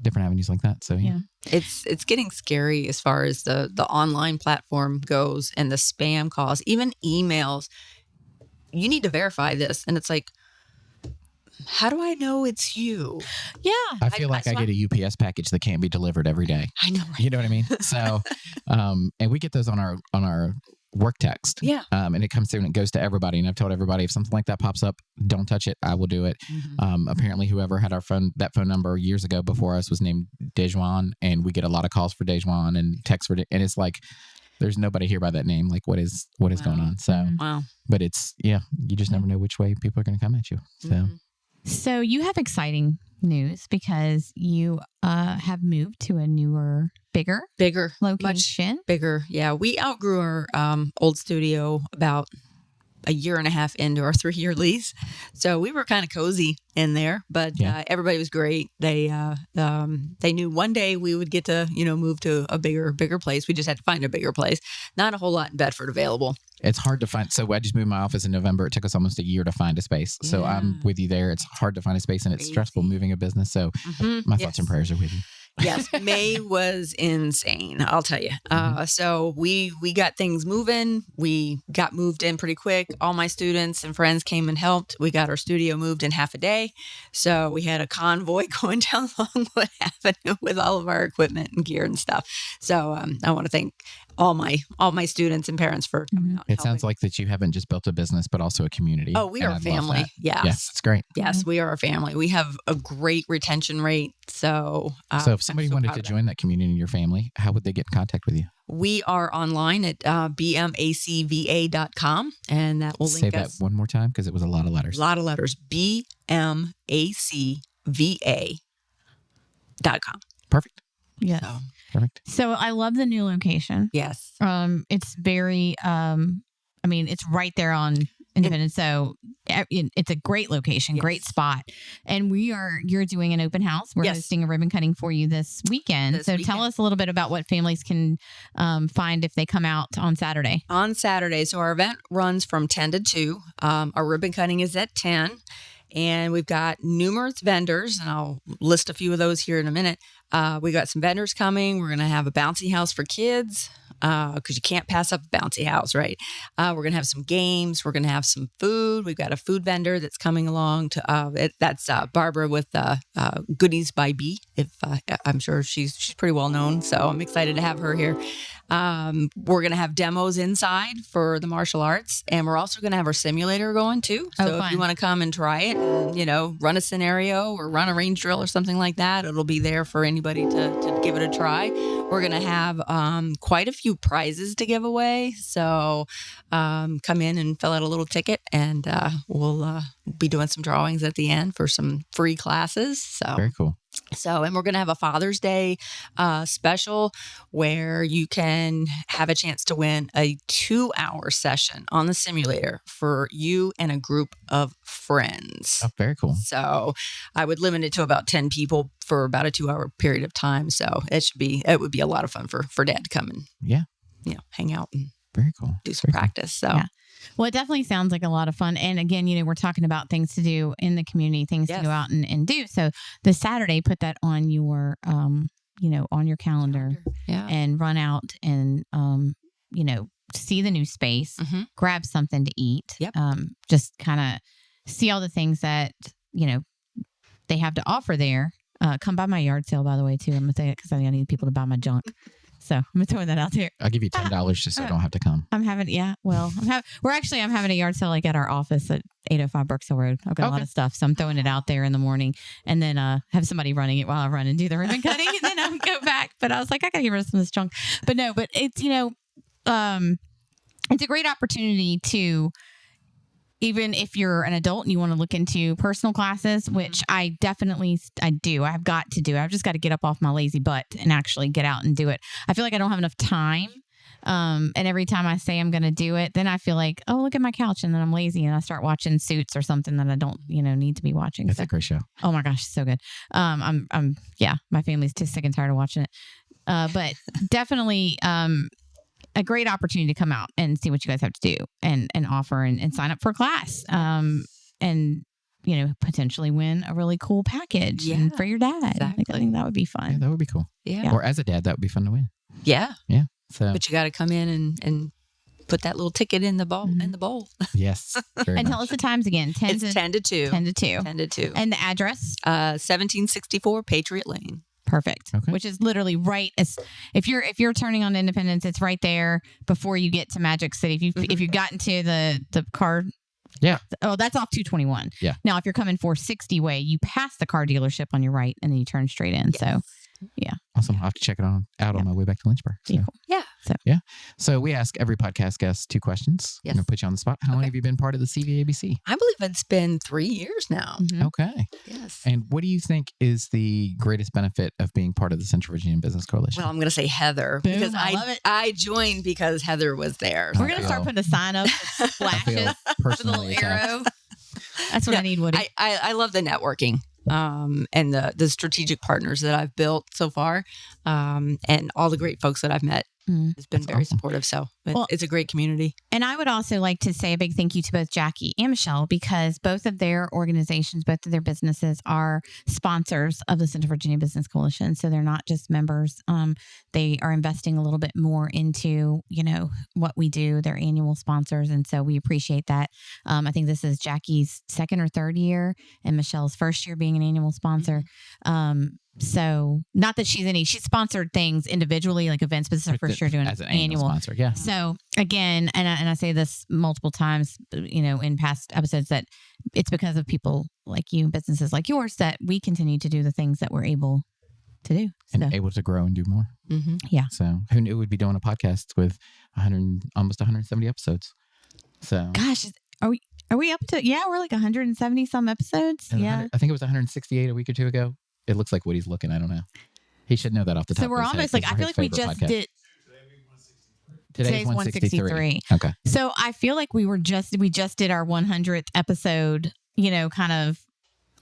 different avenues like that. So it's getting scary as far as the online platform goes, and the spam calls, even emails. You need to verify this, and it's like, how do I know it's you? Yeah. I feel like I get a UPS package that can't be delivered every day. I know. Right? You know what I mean? So, and we get those on our work text. Yeah. And it comes through and it goes to everybody. And I've told everybody, if something like that pops up, don't touch it. I will do it. Apparently whoever had that phone number years ago before us was named Dejuan, and we get a lot of calls for Dejuan and texts for, and it's like, there's nobody here by that name. Like, what is going on? So, but it's, you just never know which way people are going to come at you. So. So you have exciting news because you have moved to a newer, bigger location. Much bigger. Yeah, we outgrew our old studio about a year and a half into our 3-year lease, so we were kind of cozy in there. But everybody was great. They knew one day we would get to move to a bigger place. We just had to find a bigger place. Not a whole lot in Bedford available. It's hard to find. So I just moved my office in November. It took us almost a year to find a space. So I'm with you there. It's hard to find a space, and it's stressful moving a business. So my thoughts and prayers are with you. Yes, May was insane, I'll tell you. So we got things moving. We got moved in pretty quick. All my students and friends came and helped. We got our studio moved in half a day. So we had a convoy going down Longwood Avenue with all of our equipment and gear and stuff. So I want to thank all my students and parents for coming out. It sounds like that you haven't just built a business, but also a community. Oh, we are a family. Yes. Yes, it's great. Yes, we are a family. We have a great retention rate. So if somebody wanted to join that community in your family, how would they get in contact with you? We are online at bmacva.com, and that will Say link that us. one more time because it was a lot of letters. A lot of letters. bmacva.com. Perfect. Yes. So, Perfect. So I love the new location. yes. It's very, it's right there on Independence. So it's a great location, Yes. great spot. And you're doing an open house. We're Yes. hosting a ribbon cutting for you this weekend. This Tell weekend. us a little bit about what families can find if they come out on Saturday. On Saturday. So our event runs from 10 to 2. Our ribbon cutting is at 10. And we've got numerous vendors, and I'll list a few of those here in a minute. We got some vendors coming. We're going to have a bouncy house for kids because you can't pass up a bouncy house, right? We're going to have some games. We're going to have some food. We've got a food vendor that's coming along. That's Barbara with Goodies by B. I'm sure she's pretty well known, so I'm excited to have her here. We're going to have demos inside for the martial arts, and we're also going to have our simulator going too. So if you want to come and try it, and, run a scenario or run a range drill or something like that, it'll be there for anybody to give it a try. We're going to have quite a few prizes to give away. So come in and fill out a little ticket, and we'll be doing some drawings at the end for some free classes. So Very cool. And we're going to have a Father's Day special where you can have a chance to win a 2-hour session on the simulator for you and a group of friends. Oh, very cool. So I would limit it to about 10 people for about a 2-hour period of time. So it would be a lot of fun for Dad to come and hang out and Very cool. do some practice. So. Yeah. Well, it definitely sounds like a lot of fun. And again, we're talking about things to do in the community, things to go out and do. So this Saturday, put that on your, on your calendar and run out and, see the new space, grab something to eat, just kind of see all the things that, they have to offer there. Come by my yard sale, by the way, too. I'm going to say it because I need people to buy my junk. So I'm throwing that out there. I'll give you $10 just so I don't have to come. I'm having a yard sale like at our office at 805 Burksville Road. I've got a lot of stuff. So I'm throwing it out there in the morning and then have somebody running it while I run and do the ribbon cutting and then I'll go back. But I was like, I got to get rid of some of this junk. But no, but it's, it's a great opportunity to, even if you're an adult and you want to look into personal classes, which I do. I've got to do. I've just got to get up off my lazy butt and actually get out and do it. I feel like I don't have enough time. And every time I say I'm going to do it, then I feel like, oh, look at my couch. And then I'm lazy and I start watching Suits or something that I don't, need to be watching. It's a great show. Oh my gosh. So good. My family's too sick and tired of watching it. But definitely, a great opportunity to come out and see what you guys have to do and offer and sign up for a class. And potentially win a really cool package for your dad. Exactly. I think that would be fun. Yeah, that would be cool. Yeah. Or as a dad, that would be fun to win. Yeah. Yeah. So. But you got to come in and put that little ticket in the bowl. In the bowl. Yes. And tell us the times again. 10 to 2. 10 to 2. 10 to 2. And the address? 1764 Patriot Lane. Perfect. Okay. Which is literally right as if you're turning on Independence, it's right there before you get to Magic City. If you've gotten to the car. Yeah. Oh, that's off 221. Yeah. Now, if you're coming 460 way, you pass the car dealership on your right and then you turn straight in. Yes. So, yeah. Awesome. I'll have to check it out on my way back to Lynchburg. So. Cool. Yeah. So we ask every podcast guest 2 questions. Yes. I'm going to put you on the spot. How long have you been part of the CVABC? I believe it's been 3 years now. Mm-hmm. Okay. Yes. And what do you think is the greatest benefit of being part of the Central Virginia Business Coalition? Well, I'm going to say Heather Boom, because I love it. I joined because Heather was there. We're going to start putting a sign up that splashes with a little arrow. That's what I need, Woody. I love the networking and the strategic partners that I've built so far and all the great folks that I've met. It's been very supportive. So it's a great community. And I would also like to say a big thank you to both Jackie and Michelle because both of their organizations, both of their businesses are sponsors of the Central Virginia Business Coalition. So they're not just members. They are investing a little bit more into, what we do. They're annual sponsors. And so we appreciate that. I think this is Jackie's 2nd or 3rd year and Michelle's 1st year being an annual sponsor. So not that she's sponsored things individually, like events, but this is her first year doing as an annual sponsor. Yeah. So again, and I say this multiple times, in past episodes, that it's because of people like you, businesses like yours, that we continue to do the things that we're able to do. and So, able to grow and do more. Mm-hmm. So who knew we'd be doing a podcast with 100, almost 170 episodes. So gosh, are we up to? Yeah, we're like 170 some episodes. and Yeah. I think it was 168 a week or two ago. It looks like Woody's looking. I don't know. He should know that off the top. So we're of his almost head, like, I 'cause feel we're like we his just favorite podcast. did. Today's 163. Okay. So I feel like we just did our 100th episode, kind of,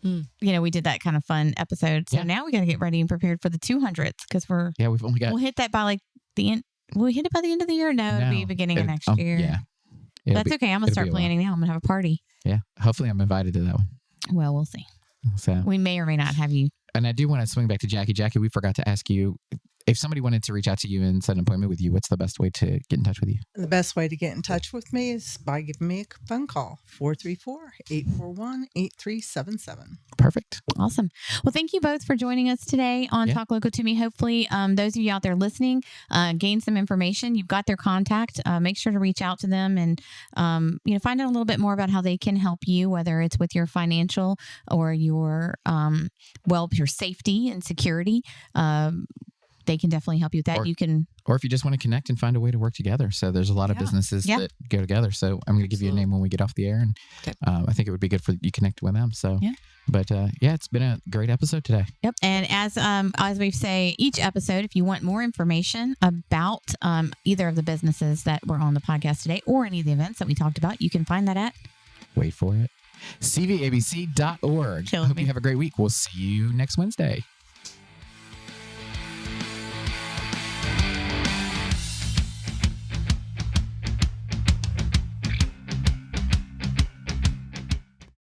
we did that kind of fun episode. So Yeah. now we got to get ready and prepared for the 200th because Yeah, we've only got. we'll hit that by like the end. Will we hit it by the end of the year? No, it'll be beginning of next year. Yeah. That's okay. I'm going to start planning now. I'm going to have a party. Yeah. Hopefully I'm invited to that one. Well, we'll see. So, We may or may not have you. and I do want to swing back to Jackie. Jackie, we forgot to ask you, if somebody wanted to reach out to you and set an appointment with you, what's the best way to get in touch with you? The best way to get in touch with me is by giving me a phone call, 434-841-8377. Perfect. Awesome. Well, thank you both for joining us today on Yeah. Talk Local to Me. Hopefully, those of you out there listening gain some information. You've got their contact. Make sure to reach out to them and find out a little bit more about how they can help you, whether it's with your financial or your your safety and security. They can definitely help you with that. Or- You can. Or if you just want to connect and find a way to work together. So there's a lot of businesses Yeah. that go together. So I'm going to give you a name when we get off the air. And Okay. I think it would be good for you connect with them. So, Yeah. But it's been a great episode today. Yep. And as we say each episode, if you want more information about either of the businesses that were on the podcast today or any of the events that we talked about, you can find that at. Wait for it. cvabc.org. Kills Hope me. you have a great week. We'll see you next Wednesday.